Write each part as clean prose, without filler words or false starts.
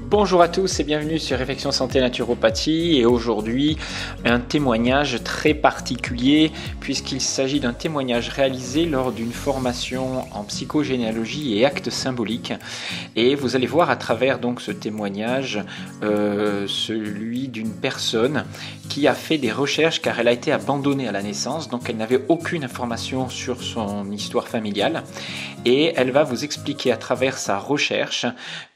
Bonjour à tous et bienvenue sur Réflexion Santé Naturopathie, et aujourd'hui un témoignage très particulier puisqu'il s'agit d'un témoignage réalisé lors d'une formation en psychogénéalogie et actes symboliques, et vous allez voir à travers donc ce témoignage celui d'une personne qui a fait des recherches car elle a été abandonnée à la naissance, donc elle n'avait aucune information sur son histoire familiale, et elle va vous expliquer à travers sa recherche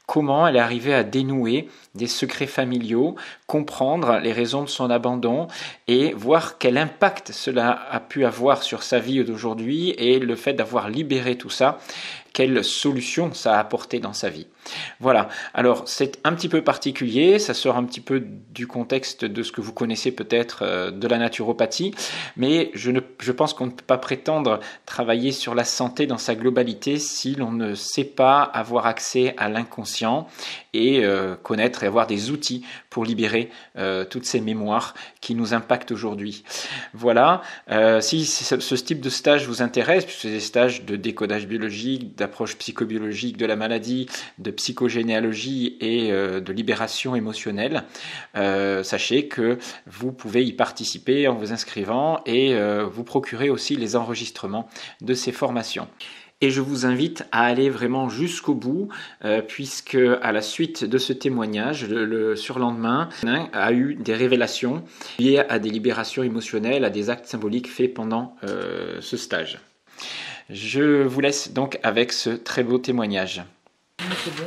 comment elle est arrivée à dénouer des secrets familiaux, comprendre les raisons de son abandon et voir quel impact cela a pu avoir sur sa vie d'aujourd'hui, et le fait d'avoir libéré tout ça, quelle solution ça a apporté dans sa vie. Voilà, alors c'est un petit peu particulier, ça sort un petit peu du contexte de ce que vous connaissez peut-être de la naturopathie, mais je pense qu'on ne peut pas prétendre travailler sur la santé dans sa globalité si l'on ne sait pas avoir accès à l'inconscient et connaître et avoir des outils pour libérer toutes ces mémoires qui nous impactent aujourd'hui. Voilà, si ce type de stage vous intéresse, puisque c'est des stages de décodage biologique, d'approche psychobiologique de la maladie, de psychogénéalogie et de libération émotionnelle, sachez que vous pouvez y participer en vous inscrivant et vous procurer aussi les enregistrements de ces formations. Et je vous invite à aller vraiment jusqu'au bout, puisque à la suite de ce témoignage, le surlendemain, a eu des révélations liées à des libérations émotionnelles, à des actes symboliques faits pendant ce stage. Je vous laisse donc avec ce très beau témoignage.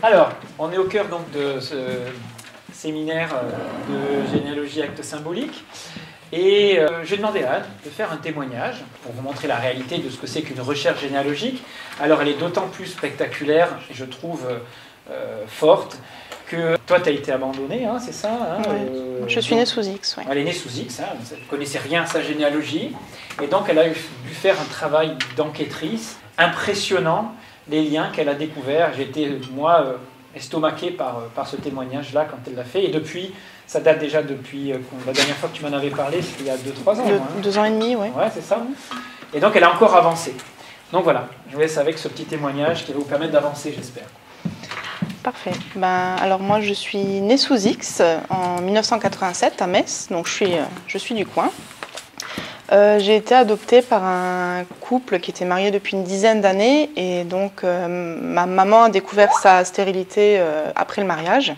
Alors, on est au cœur donc de ce séminaire de généalogie actes symboliques. Et j'ai demandé à Anne de faire un témoignage pour vous montrer la réalité de ce que c'est qu'une recherche généalogique. Alors elle est d'autant plus spectaculaire, je trouve, forte, que toi tu as été abandonnée, hein, c'est ça hein, je suis née sous X. Ouais. Elle est née sous X, hein, elle ne connaissait rien à sa généalogie. Et donc elle a dû faire un travail d'enquêtrice impressionnant, les liens qu'elle a découverts. J'ai été, moi, estomaqué par ce témoignage-là quand elle l'a fait. Et depuis, ça date déjà depuis la dernière fois que tu m'en avais parlé, c'était il y a 2-3 ans. 2 ans et demi, oui. Ouais, c'est ça. Et donc elle a encore avancé. Donc voilà, je vous laisse avec ce petit témoignage qui va vous permettre d'avancer, j'espère. Parfait. Alors moi, je suis née sous X en 1987 à Metz, donc je suis du coin. J'ai été adoptée par un couple qui était marié depuis une dizaine d'années, et donc ma maman a découvert sa stérilité après le mariage.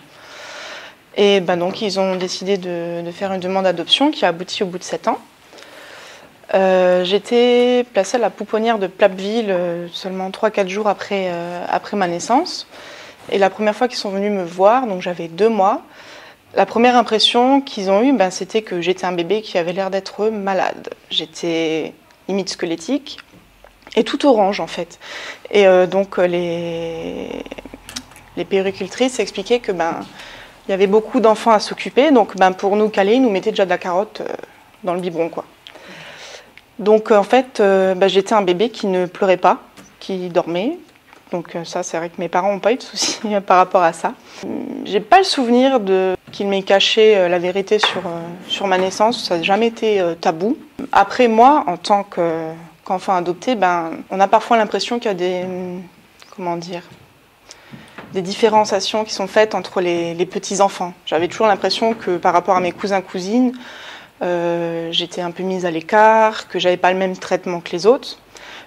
Et donc ils ont décidé de faire une demande d'adoption qui a abouti au bout de 7 ans. J'ai été placée à la pouponnière de Plappeville seulement 3-4 jours après ma naissance. Et la première fois qu'ils sont venus me voir, donc j'avais 2 mois, la première impression qu'ils ont eue, c'était que j'étais un bébé qui avait l'air d'être malade. J'étais limite squelettique et tout orange en fait. Et donc les puéricultrices expliquaient que il y avait beaucoup d'enfants à s'occuper, donc pour nous caler, ils nous mettaient déjà de la carotte dans le biberon, quoi. Donc en fait, j'étais un bébé qui ne pleurait pas, qui dormait. Donc ça, c'est vrai que mes parents n'ont pas eu de soucis par rapport à ça. J'ai pas le souvenir qu'il m'ait caché la vérité sur ma naissance, ça n'a jamais été tabou. Après moi, en tant qu'enfant adopté, on a parfois l'impression qu'il y a des différenciations qui sont faites entre les petits-enfants. J'avais toujours l'impression que par rapport à mes cousins-cousines, j'étais un peu mise à l'écart, que j'avais pas le même traitement que les autres.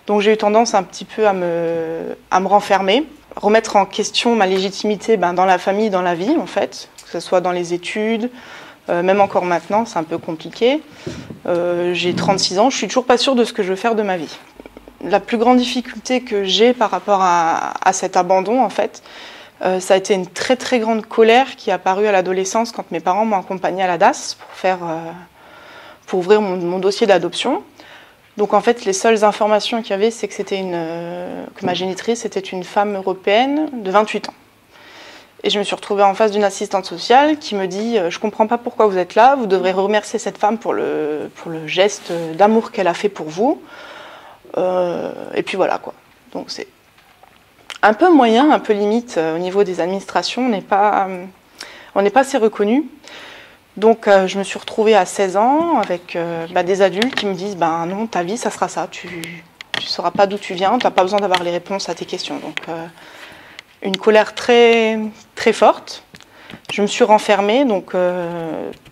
Donc j'ai eu tendance un petit peu à me renfermer, remettre en question ma légitimité dans la famille, dans la vie en fait, que ce soit dans les études, même encore maintenant, c'est un peu compliqué. J'ai 36 ans, je suis toujours pas sûre de ce que je veux faire de ma vie. La plus grande difficulté que j'ai par rapport à cet abandon en fait, ça a été une très très grande colère qui est apparue à l'adolescence quand mes parents m'ont accompagnée à la DAS pour ouvrir mon dossier d'adoption. Donc en fait, les seules informations qu'il y avait, c'est que ma génitrice était une femme européenne de 28 ans. Et je me suis retrouvée en face d'une assistante sociale qui me dit « Je ne comprends pas pourquoi vous êtes là, vous devrez remercier cette femme pour le geste d'amour qu'elle a fait pour vous. » Et puis voilà quoi. Donc c'est un peu moyen, un peu limite au niveau des administrations, on n'est pas assez reconnu. Donc je me suis retrouvée à 16 ans avec des adultes qui me disent non, ta vie ça sera ça, tu ne sauras pas d'où tu viens, tu n'as pas besoin d'avoir les réponses à tes questions. Donc une colère très, très forte. Je me suis renfermée, donc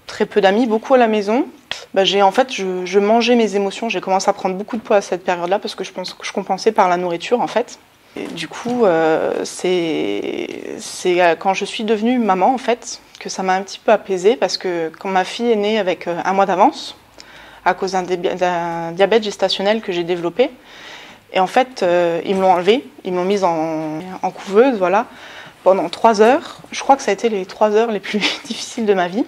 très peu d'amis, beaucoup à la maison. En fait, je mangeais mes émotions. J'ai commencé à prendre beaucoup de poids à cette période-là parce que je pense que je compensais par la nourriture en fait. Et du coup, c'est quand je suis devenue maman en fait que ça m'a un petit peu apaisée parce que quand ma fille est née avec un mois d'avance à cause d'un diabète gestationnel que j'ai développé, et en fait ils me l'ont enlevée, ils me l'ont mise en couveuse, voilà, pendant 3 heures. Je crois que ça a été les 3 heures les plus difficiles de ma vie.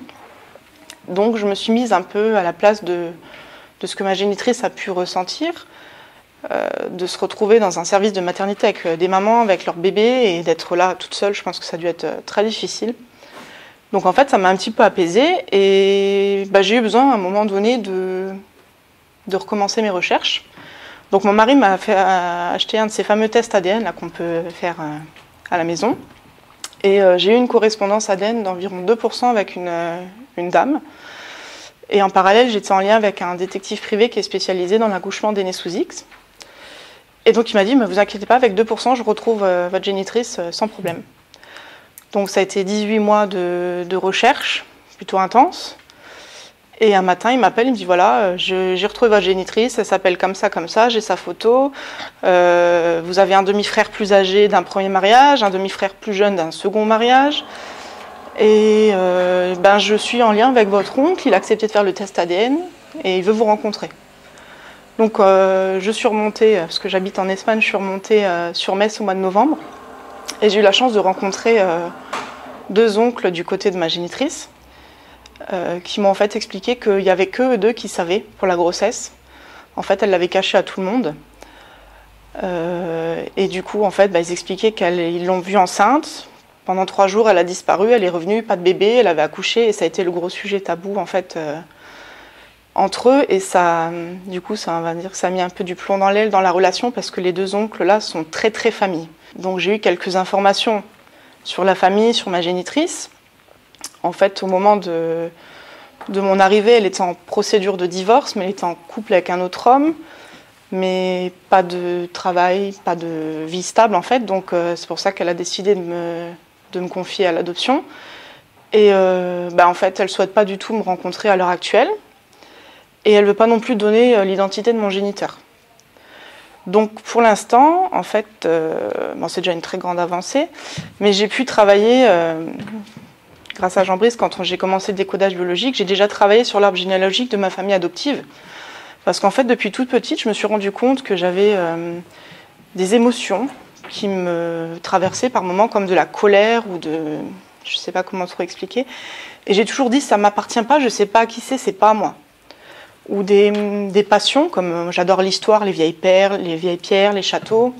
Donc je me suis mise un peu à la place de ce que ma génitrice a pu ressentir, de se retrouver dans un service de maternité avec des mamans, avec leurs bébés, et d'être là toute seule. Je pense que ça a dû être très difficile. Donc en fait, ça m'a un petit peu apaisée, et j'ai eu besoin à un moment donné de recommencer mes recherches. Donc mon mari m'a fait acheter un de ces fameux tests ADN là, qu'on peut faire à la maison. Et j'ai eu une correspondance ADN d'environ 2% avec une dame. Et en parallèle, j'étais en lien avec un détective privé qui est spécialisé dans l'accouchement des nés sous X. Et donc il m'a dit, mais vous inquiétez pas, avec 2%, je retrouve votre génitrice sans problème. Donc ça a été 18 mois de recherche, plutôt intense. Et un matin, il m'appelle, il me dit, voilà, j'ai retrouvé votre génitrice, elle s'appelle comme ça, j'ai sa photo. Vous avez un demi-frère plus âgé d'un premier mariage, un demi-frère plus jeune d'un second mariage. Et je suis en lien avec votre oncle, il a accepté de faire le test ADN et il veut vous rencontrer. Donc je suis remontée, parce que j'habite en Espagne, je suis remontée sur Metz au mois de novembre. Et j'ai eu la chance de rencontrer 2 oncles du côté de ma génitrice, qui m'ont en fait expliqué qu'il n'y avait que eux 2 qui savaient pour la grossesse. En fait, elle l'avait caché à tout le monde. Et du coup, en fait, ils expliquaient qu'ils l'ont vue enceinte. Pendant 3 jours, elle a disparu, elle est revenue, pas de bébé, elle avait accouché, et ça a été le gros sujet tabou en fait entre eux. Et ça, du coup, ça, on va dire que ça a mis un peu du plomb dans l'aile dans la relation, parce que les 2 oncles là sont très très famille. Donc j'ai eu quelques informations sur la famille, sur ma génitrice. En fait, au moment de mon arrivée, elle était en procédure de divorce, mais elle était en couple avec un autre homme, mais pas de travail, pas de vie stable en fait. Donc c'est pour ça qu'elle a décidé de me confier à l'adoption. Et en fait, elle ne souhaite pas du tout me rencontrer à l'heure actuelle. Et elle ne veut pas non plus donner l'identité de mon géniteur. Donc pour l'instant, en fait, c'est déjà une très grande avancée, mais j'ai pu travailler, grâce à Jean-Brice, quand j'ai commencé le décodage biologique, j'ai déjà travaillé sur l'arbre généalogique de ma famille adoptive. Parce qu'en fait, depuis toute petite, je me suis rendu compte que j'avais des émotions qui me traversaient par moments, comme de la colère ou de... je ne sais pas comment trop expliquer. Et j'ai toujours dit, ça ne m'appartient pas, je ne sais pas à qui c'est pas à moi. Ou des passions, comme j'adore l'histoire, les vieilles perles, les vieilles pierres, les châteaux.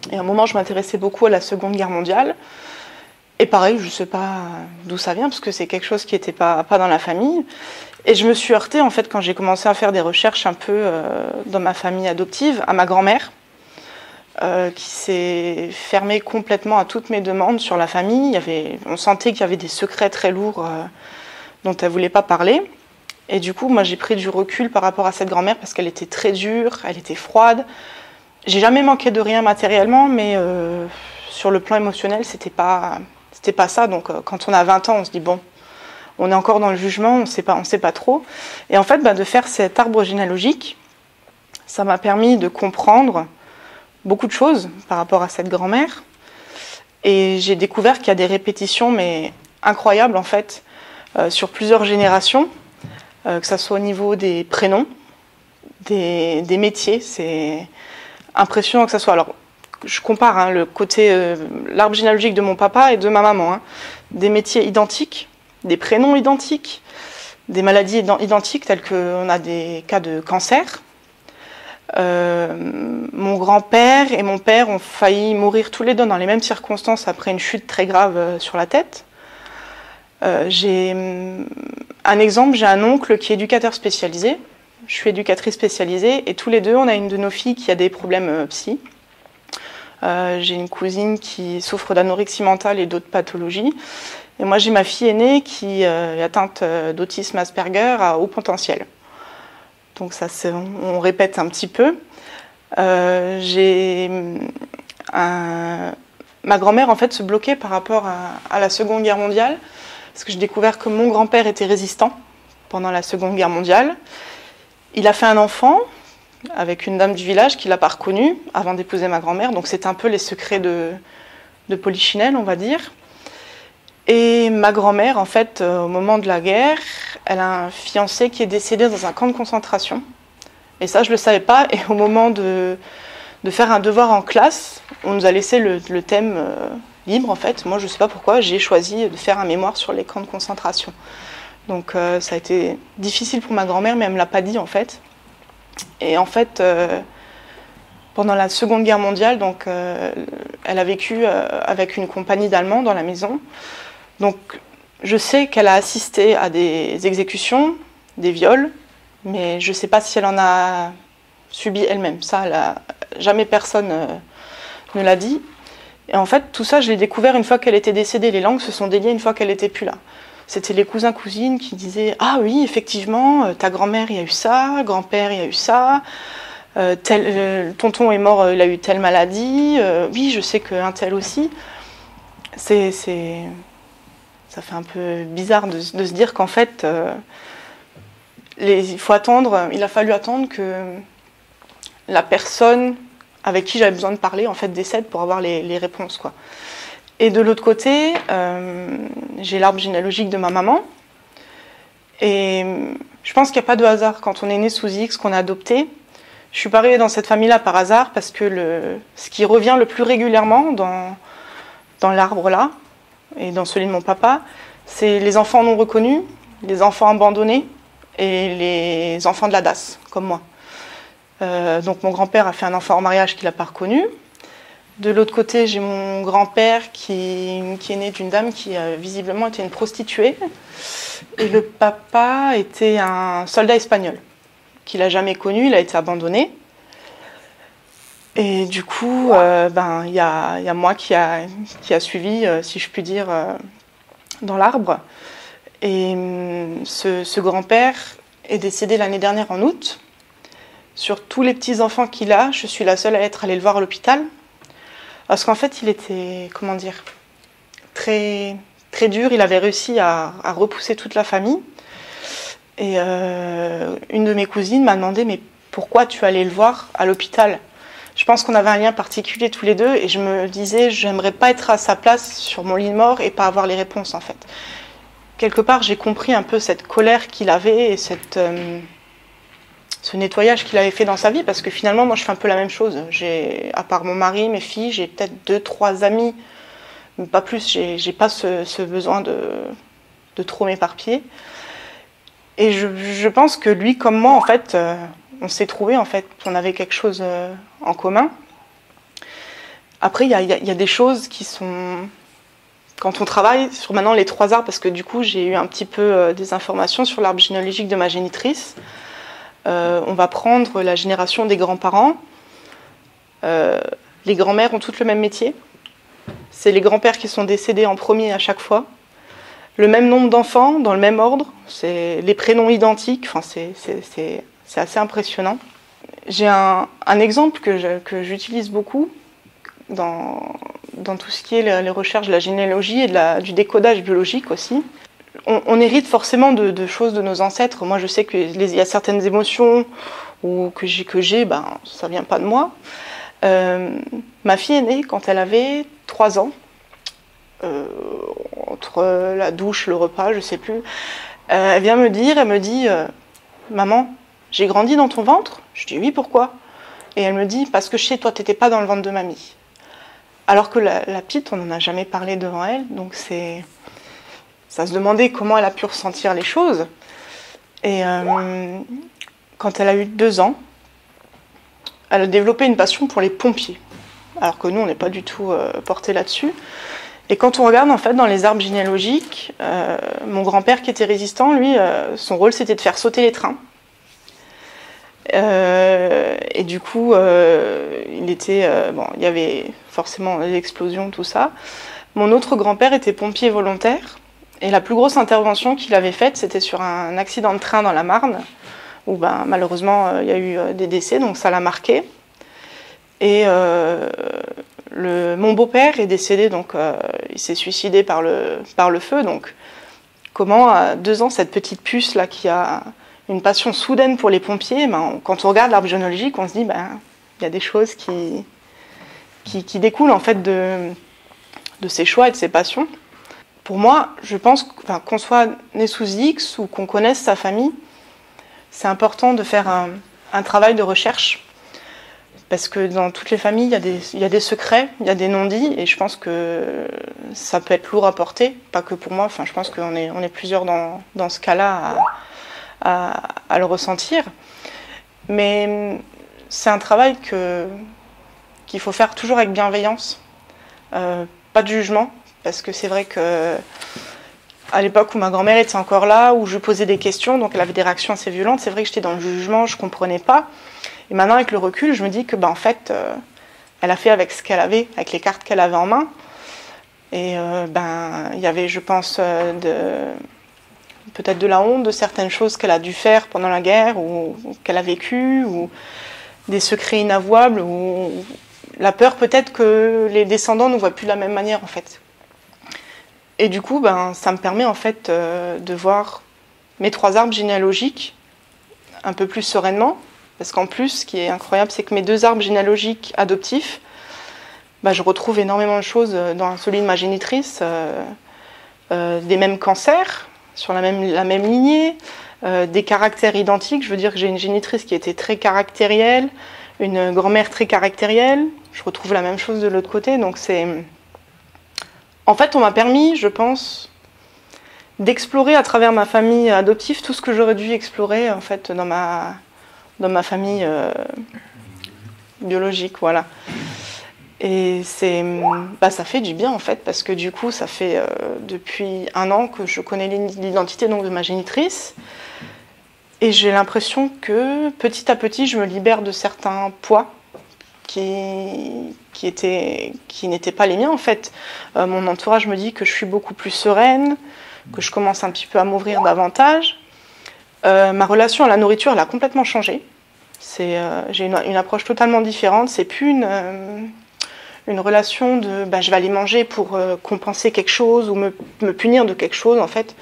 Et à un moment, je m'intéressais beaucoup à la Seconde Guerre mondiale. Et pareil, je ne sais pas d'où ça vient, parce que c'est quelque chose qui n'était pas dans la famille. Et je me suis heurtée, en fait, quand j'ai commencé à faire des recherches un peu dans ma famille adoptive, à ma grand-mère, qui s'est fermée complètement à toutes mes demandes sur la famille. On sentait qu'il y avait des secrets très lourds dont elle ne voulait pas parler. Et du coup, moi, j'ai pris du recul par rapport à cette grand-mère parce qu'elle était très dure, elle était froide. J'ai jamais manqué de rien matériellement, mais sur le plan émotionnel, c'était pas ça. Donc, quand on a 20 ans, on se dit, bon, on est encore dans le jugement, on sait pas trop. Et en fait, de faire cet arbre généalogique, ça m'a permis de comprendre beaucoup de choses par rapport à cette grand-mère. Et j'ai découvert qu'il y a des répétitions, mais incroyables, en fait, sur plusieurs générations. Que ça soit au niveau des prénoms, des métiers, c'est impressionnant que ça soit. Alors, je compare le côté, l'arbre généalogique de mon papa et de ma maman. Des métiers identiques, des prénoms identiques, des maladies identiques, telles qu'on a des cas de cancer. Mon grand-père et mon père ont failli mourir tous les 2 dans les mêmes circonstances après une chute très grave sur la tête. J'ai un exemple, j'ai un oncle qui est éducateur spécialisé, je suis éducatrice spécialisée, et tous les 2, on a une de nos filles qui a des problèmes psy. J'ai une cousine qui souffre d'anorexie mentale et d'autres pathologies. Et moi, j'ai ma fille aînée qui est atteinte d'autisme Asperger à haut potentiel. Donc ça, on répète un petit peu. Ma grand-mère, en fait, se bloquait par rapport à la Seconde Guerre mondiale. parce que j'ai découvert que mon grand-père était résistant pendant la Seconde Guerre mondiale. Il a fait un enfant avec une dame du village qu'il n'a pas reconnue avant d'épouser ma grand-mère, donc c'est un peu les secrets de Polichinelle, on va dire. Et ma grand-mère, en fait, au moment de la guerre, elle a un fiancé qui est décédé dans un camp de concentration. Et ça, je ne le savais pas. Et au moment de faire un devoir en classe, on nous a laissé le thème libre, en fait. Moi, je ne sais pas pourquoi, j'ai choisi de faire un mémoire sur les camps de concentration. Donc ça a été difficile pour ma grand-mère, mais elle ne me l'a pas dit, en fait. Et en fait, pendant la Seconde Guerre mondiale, donc, elle a vécu avec une compagnie d'Allemands dans la maison. Donc, je sais qu'elle a assisté à des exécutions, des viols, mais je ne sais pas si elle en a subi elle-même. Ça, jamais personne ne l'a dit. Et en fait, tout ça, je l'ai découvert une fois qu'elle était décédée. Les langues se sont déliées une fois qu'elle n'était plus là. C'était les cousins, cousines qui disaient « Ah oui, effectivement, ta grand-mère, il y a eu ça, grand-père, il y a eu ça, tonton est mort, il a eu telle maladie, oui, je sais qu'un tel aussi. » Ça fait un peu bizarre de se dire qu'en fait, il a fallu attendre que la personne avec qui j'avais besoin de parler en fait décède pour avoir les réponses, quoi. Et de l'autre côté, j'ai l'arbre généalogique de ma maman. Et je pense qu'il n'y a pas de hasard quand on est né sous X, qu'on a adopté. Je suis pas arrivée dans cette famille-là par hasard parce que ce qui revient le plus régulièrement dans l'arbre là, et dans celui de mon papa, c'est les enfants non reconnus, les enfants abandonnés et les enfants de la DAS, comme moi. Donc mon grand-père a fait un enfant en mariage qu'il n'a pas reconnu. De l'autre côté, j'ai mon grand-père qui est né d'une dame qui visiblement était une prostituée. Et le papa était un soldat espagnol qu'il n'a jamais connu, il a été abandonné. Et du coup, il y a moi qui a suivi, si je puis dire, dans l'arbre. Et ce grand-père est décédé l'année dernière en août. Sur tous les petits-enfants qu'il a, je suis la seule à être allée le voir à l'hôpital. Parce qu'en fait, il était, comment dire, très, très dur. Il avait réussi à repousser toute la famille. Et une de mes cousines m'a demandé « Mais pourquoi tu allais le voir à l'hôpital ?» Je pense qu'on avait un lien particulier tous les deux et je me disais, j'aimerais pas être à sa place sur mon lit de mort et pas avoir les réponses en fait. Quelque part, j'ai compris un peu cette colère qu'il avait et ce nettoyage qu'il avait fait dans sa vie parce que finalement, moi je fais un peu la même chose. À part mon mari, mes filles, j'ai peut-être 2-3 amis, mais pas plus. J'ai pas ce besoin de trop m'éparpiller. Et je pense que lui, comme moi, en fait, on s'est trouvés, en fait, on avait quelque chose en commun. Après, il y a des choses qui sont... Quand on travaille sur maintenant les 3 arbres, parce que du coup, j'ai eu un petit peu des informations sur l'arbre généalogique de ma génitrice, on va prendre la génération des grands-parents. Les grands-mères ont toutes le même métier. C'est les grands-pères qui sont décédés en premier à chaque fois. Le même nombre d'enfants, dans le même ordre, c'est les prénoms identiques, enfin, c'est assez impressionnant. J'ai un exemple que j'utilise beaucoup dans tout ce qui est les recherches de la généalogie et du décodage biologique aussi. On hérite forcément de choses de nos ancêtres. Moi, je sais qu'il y a certaines émotions que j'ai, ça vient pas de moi. Ma fille est née quand elle avait 3 ans. Entre la douche, le repas, je sais plus. Elle vient me dire, elle me dit Maman, j'ai grandi dans ton ventre? Je dis oui, pourquoi? Et elle me dit parce que chez toi, t'étais pas dans le ventre de mamie. Alors que la petite, on n'en a jamais parlé devant elle, donc ça se demandait comment elle a pu ressentir les choses. Et quand elle a eu 2 ans, elle a développé une passion pour les pompiers, alors que nous, on n'est pas du tout portés là-dessus. Et quand on regarde en fait dans les arbres généalogiques, mon grand-père qui était résistant, lui, son rôle c'était de faire sauter les trains. Et du coup, il y avait forcément des explosions, tout ça. Mon autre grand-père était pompier volontaire. Et la plus grosse intervention qu'il avait faite, c'était sur un accident de train dans la Marne, où malheureusement il y a eu des décès, donc ça l'a marqué. Et mon beau-père est décédé, donc il s'est suicidé par le feu. Donc comment à 2 ans, cette petite puce là qui a une passion soudaine pour les pompiers, quand on regarde l'arbre généalogique, on se dit il y a des choses qui découlent en fait de ses choix et de ses passions. Pour moi, je pense qu'on soit né sous X ou qu'on connaisse sa famille, c'est important de faire un travail de recherche. Parce que dans toutes les familles, il y a des secrets, il y a des non-dits, et je pense que ça peut être lourd à porter, pas que pour moi, je pense qu'on est plusieurs dans ce cas-là à le ressentir. Mais c'est un travail qu'il faut faire toujours avec bienveillance, pas de jugement, parce que c'est vrai que à l'époque où ma grand-mère était encore là, où je posais des questions, donc elle avait des réactions assez violentes, c'est vrai que j'étais dans le jugement, je ne comprenais pas. Et maintenant, avec le recul, je me dis que, en fait, elle a fait avec ce qu'elle avait, avec les cartes qu'elle avait en main. Et il y avait, je pense, peut-être de la honte de certaines choses qu'elle a dû faire pendant la guerre, ou qu'elle a vécues, ou des secrets inavouables, ou la peur peut-être que les descendants ne voient plus de la même manière, en fait. Et du coup, ça me permet, en fait, de voir mes 3 arbres généalogiques un peu plus sereinement. Parce qu'en plus, ce qui est incroyable, c'est que mes 2 arbres généalogiques adoptifs, je retrouve énormément de choses dans celui de ma génitrice, des mêmes cancers, sur la même lignée, des caractères identiques. Je veux dire que j'ai une génitrice qui était très caractérielle, une grand-mère très caractérielle. Je retrouve la même chose de l'autre côté. Donc en fait, on m'a permis, je pense, d'explorer à travers ma famille adoptive tout ce que j'aurais dû explorer en fait dans ma famille biologique, voilà. Et ça fait du bien en fait, parce que du coup, ça fait depuis 1 an que je connais l'identité donc de ma génitrice, et j'ai l'impression que petit à petit, je me libère de certains poids qui n'étaient pas les miens en fait. Mon entourage me dit que je suis beaucoup plus sereine, que je commence un petit peu à m'ouvrir davantage. Ma relation à la nourriture, elle a complètement changé. J'ai une approche totalement différente. C'est plus une relation de je vais aller manger pour compenser quelque chose ou me punir de quelque chose. En fait,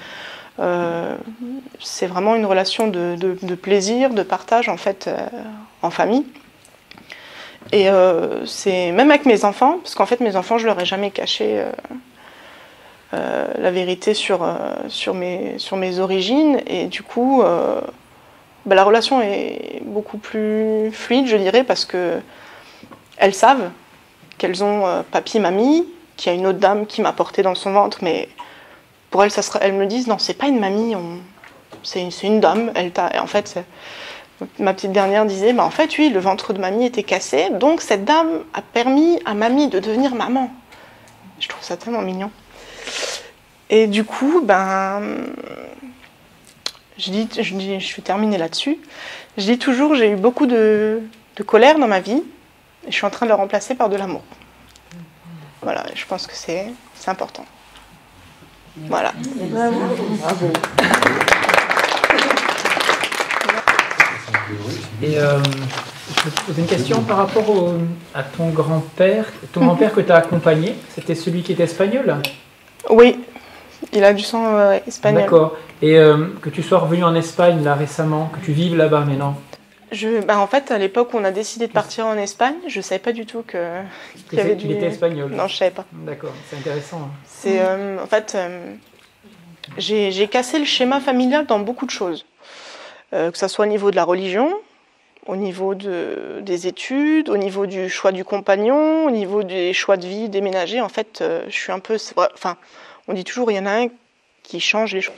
c'est vraiment une relation de plaisir, de partage en fait en famille. Et c'est même avec mes enfants, parce qu'en fait mes enfants, je leur ai jamais caché la vérité sur mes origines, et du coup la relation est beaucoup plus fluide, je dirais, parce que elles savent qu'elles ont papy, mamie, qu'il y a une autre dame qui m'a portée dans son ventre, mais pour elles, elles me disent non, c'est pas une mamie, c'est une dame. En fait, ma petite dernière disait en fait oui, le ventre de mamie était cassé, donc cette dame a permis à mamie de devenir maman. Je trouve ça tellement mignon. Et du coup, je vais terminer là-dessus. Je dis toujours, j'ai eu beaucoup de colère dans ma vie, et je suis en train de le remplacer par de l'amour. Voilà, je pense que c'est important. Voilà. Bravo. Et je vais te poser une question par rapport à ton grand-père. Ton grand-père que tu as accompagné, c'était celui qui était espagnol ? Oui, il a du sang espagnol. D'accord. Et que tu sois revenu en Espagne là récemment, que tu vives là-bas maintenant ? En fait, à l'époque où on a décidé de partir en Espagne, je ne savais pas du tout qu'il y avait qu'il était espagnol. Non, je ne savais pas. D'accord, c'est intéressant. Hein. En fait, j'ai cassé le schéma familial dans beaucoup de choses. Que ce soit au niveau de la religion, au niveau des études, au niveau du choix du compagnon, au niveau des choix de vie, déménager. En fait, je suis un peu... on dit toujours, il y en a un qui change les choses.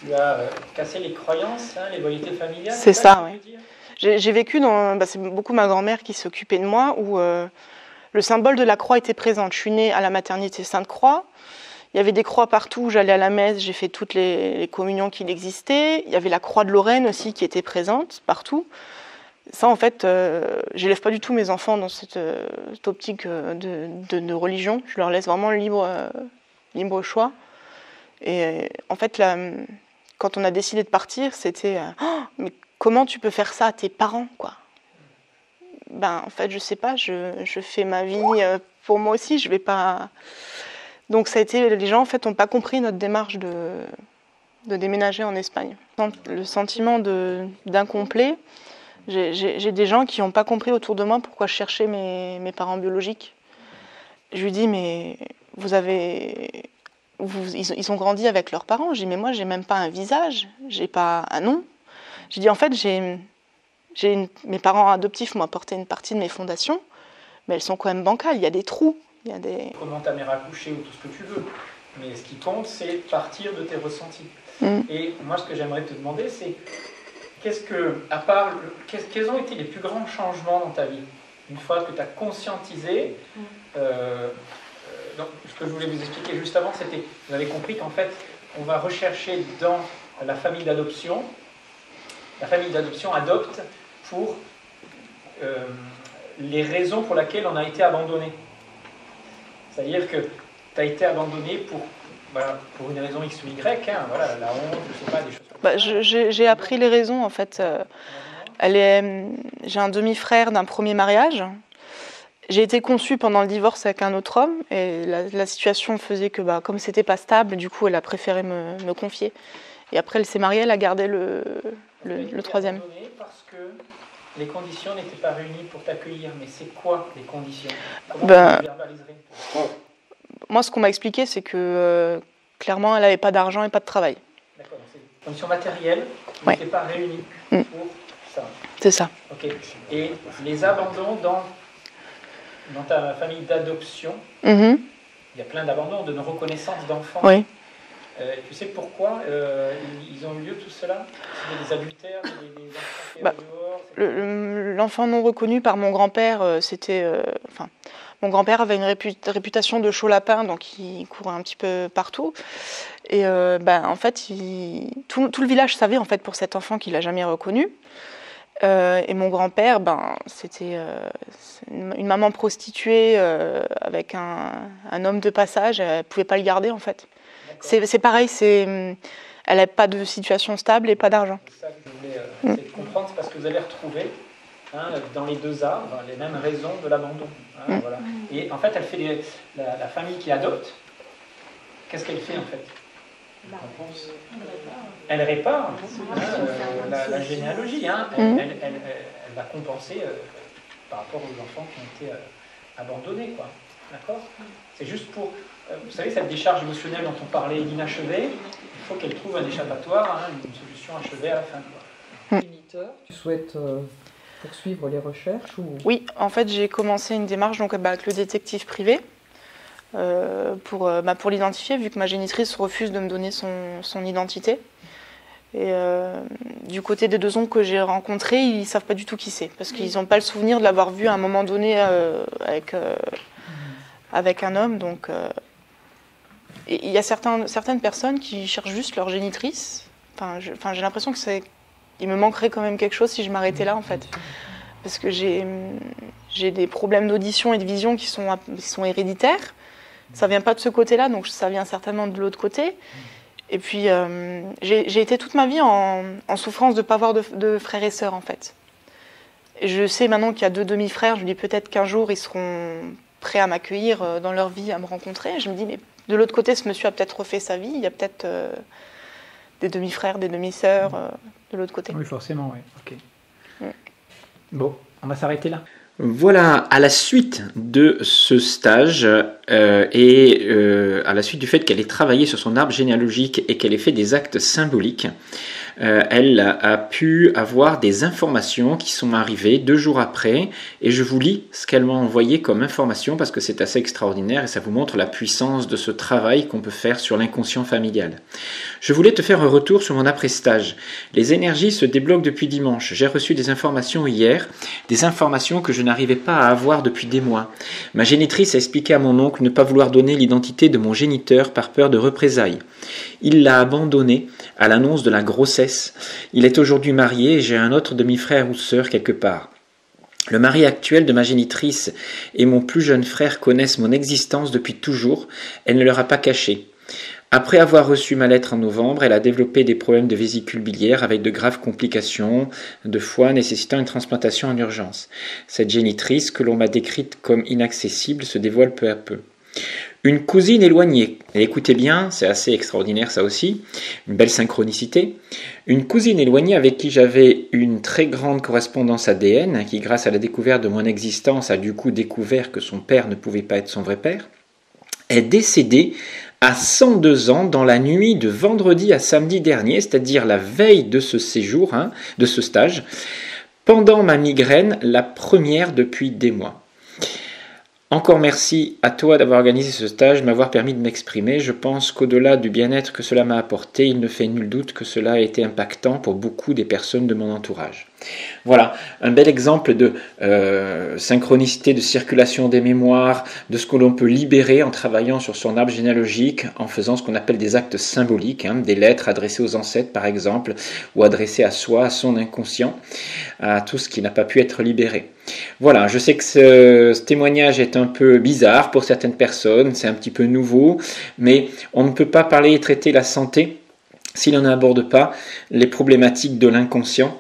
Tu as cassé les croyances, les loyautés familiales. C'est ça, oui. J'ai vécu c'est beaucoup ma grand-mère qui s'occupait de moi, où le symbole de la croix était présent. Je suis née à la maternité Sainte-Croix. Il y avait des croix partout. J'allais à la messe, j'ai fait toutes les communions qu'il existait. Il y avait la croix de Lorraine aussi qui était présente partout. Ça, en fait, je n'élève pas du tout mes enfants dans cette optique de religion. Je leur laisse vraiment libre choix. Et en fait, quand on a décidé de partir, c'était mais comment tu peux faire ça à tes parents, quoi. En fait, je sais pas, je fais ma vie pour moi aussi, je vais pas... Donc ça a été, les gens en fait n'ont pas compris notre démarche de déménager en Espagne. Le sentiment d'incomplet, j'ai des gens qui n'ont pas compris autour de moi pourquoi je cherchais mes parents biologiques. Je lui dis, mais ils ont grandi avec leurs parents. Je dis, mais moi, j'ai même pas un visage, j'ai pas un nom. Je dis, en fait, mes parents adoptifs m'ont apporté une partie de mes fondations, mais elles sont quand même bancales, il y a des trous. Comment ta mère a accouché ou tout ce que tu veux. Mais ce qui compte, c'est partir de tes ressentis. Et moi, ce que j'aimerais te demander, c'est quels ont été les plus grands changements dans ta vie? Une fois que tu as conscientisé, donc, ce que je voulais vous expliquer juste avant, c'était, vous avez compris qu'en fait, on va rechercher dans la famille d'adoption adopte pour les raisons pour lesquelles on a été abandonné. C'est-à-dire que tu as été abandonné pour une raison X ou Y, hein, voilà, la honte, je sais pas, des choses comme ça. J'ai appris les raisons, en fait. J'ai un demi-frère d'un premier mariage. J'ai été conçue pendant le divorce avec un autre homme, et la situation faisait que, comme c'était pas stable, du coup, elle a préféré me confier. Et après, elle s'est mariée, elle a gardé le troisième. Parce que les conditions n'étaient pas réunies pour t'accueillir, mais c'est quoi les conditions? Comment tu les verbaliserais? Moi, ce qu'on m'a expliqué, c'est que clairement, elle n'avait pas d'argent et pas de travail. D'accord, donc les conditions matérielles n'étaient pas réunies pour ça. C'est ça. Ok. Et les abandons dans ta famille d'adoption, il y a plein d'abandons, de reconnaissance d'enfants. Oui. Tu sais pourquoi ils ont eu lieu tout cela? C'était des adultères, des enfants qui étaient dehors? L'enfant non reconnu par mon grand-père, mon grand-père avait une réputation de chaud lapin, donc il courait un petit peu partout. Et en fait, tout le village savait en fait pour cet enfant qu'il n'a jamais reconnu. Et mon grand-père, c'était une maman prostituée avec un homme de passage. Elle ne pouvait pas le garder en fait. C'est pareil, elle n'a pas de situation stable et pas d'argent. C'est ça que je voulais comprendre, c'est parce que vous avez retrouvé dans les deux arbres les mêmes raisons de l'abandon. Voilà. Et en fait, elle fait la famille qui adopte. Qu'est-ce qu'elle fait en fait? Elle répare la généalogie. Elle va compenser par rapport aux enfants qui ont été abandonnés, quoi. D'accord? C'est juste pour... vous savez, cette décharge émotionnelle dont on parlait d'inachevée, il faut qu'elle trouve un échappatoire, une solution achevée à la fin. Tu souhaites poursuivre les recherches ou... Oui, en fait, j'ai commencé une démarche avec le détective privé pour l'identifier, vu que ma génitrice refuse de me donner son identité. Et du côté des deux oncles que j'ai rencontrés, ils ne savent pas du tout qui c'est, parce qu'ils n'ont pas le souvenir de l'avoir vu à un moment donné avec un homme. Donc, il y a certaines personnes qui cherchent juste leur génitrice. J'ai l'impression qu'il me manquerait quand même quelque chose si je m'arrêtais là, en fait. Parce que j'ai des problèmes d'audition et de vision qui sont héréditaires. Ça ne vient pas de ce côté-là, donc ça vient certainement de l'autre côté. Et puis, j'ai été toute ma vie en souffrance de ne pas avoir de frères et sœurs, en fait. Et je sais maintenant qu'il y a 2 demi-frères. Je me dis peut-être qu'un jour, ils seront prêts à m'accueillir dans leur vie, à me rencontrer. Je me dis, mais de l'autre côté, ce monsieur a peut-être refait sa vie. Il y a peut-être des demi-frères, des demi-sœurs de l'autre côté. Oui, forcément, oui. Ok. Bon, on va s'arrêter là. Voilà, à la suite de ce stage et à la suite du fait qu'elle ait travaillé sur son arbre généalogique et qu'elle ait fait des actes symboliques, elle a pu avoir des informations qui sont arrivées 2 jours après, et je vous lis ce qu'elle m'a envoyé comme information parce que c'est assez extraordinaire et ça vous montre la puissance de ce travail qu'on peut faire sur l'inconscient familial. Je voulais te faire un retour sur mon après-stage. Les énergies se débloquent depuis dimanche. J'ai reçu des informations hier, des informations que je n'arrivais pas à avoir depuis des mois. Ma génitrice a expliqué à mon oncle ne pas vouloir donner l'identité de mon géniteur par peur de représailles. Il l'a abandonné à l'annonce de la grossesse. Il est aujourd'hui marié et j'ai un autre demi-frère ou sœur quelque part. Le mari actuel de ma génitrice et mon plus jeune frère connaissent mon existence depuis toujours. Elle ne leur a pas caché. Après avoir reçu ma lettre en novembre, elle a développé des problèmes de vésicule biliaire avec de graves complications de foie nécessitant une transplantation en urgence. Cette génitrice, que l'on m'a décrite comme inaccessible, se dévoile peu à peu. Une cousine éloignée. Et écoutez bien, c'est assez extraordinaire ça aussi, une belle synchronicité. Une cousine éloignée avec qui j'avais une très grande correspondance ADN, qui grâce à la découverte de mon existence a du coup découvert que son père ne pouvait pas être son vrai père, est décédée à 102 ans dans la nuit de vendredi à samedi dernier, c'est-à-dire la veille de ce séjour, de ce stage, pendant ma migraine, la première depuis des mois. Encore merci à toi d'avoir organisé ce stage, de m'avoir permis de m'exprimer. Je pense qu'au-delà du bien-être que cela m'a apporté, il ne fait nul doute que cela a été impactant pour beaucoup des personnes de mon entourage. Voilà, un bel exemple de synchronicité, de circulation des mémoires, de ce que l'on peut libérer en travaillant sur son arbre généalogique, en faisant ce qu'on appelle des actes symboliques, des lettres adressées aux ancêtres par exemple, ou adressées à soi, à son inconscient, à tout ce qui n'a pas pu être libéré. Voilà, je sais que ce témoignage est un peu bizarre pour certaines personnes, c'est un petit peu nouveau, mais on ne peut pas parler et traiter la santé si l'on n'aborde pas les problématiques de l'inconscient,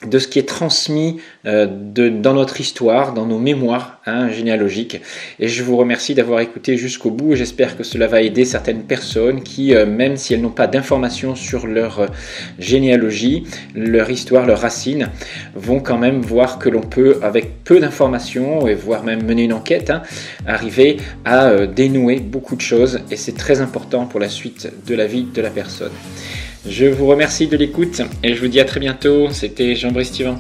de ce qui est transmis dans notre histoire, dans nos mémoires généalogiques. Et je vous remercie d'avoir écouté jusqu'au bout. J'espère que cela va aider certaines personnes qui, même si elles n'ont pas d'informations sur leur généalogie, leur histoire, leurs racines, vont quand même voir que l'on peut, avec peu d'informations, et voire même mener une enquête, arriver à dénouer beaucoup de choses. Et c'est très important pour la suite de la vie de la personne. Je vous remercie de l'écoute et je vous dis à très bientôt. C'était Jean-Brice Thivan.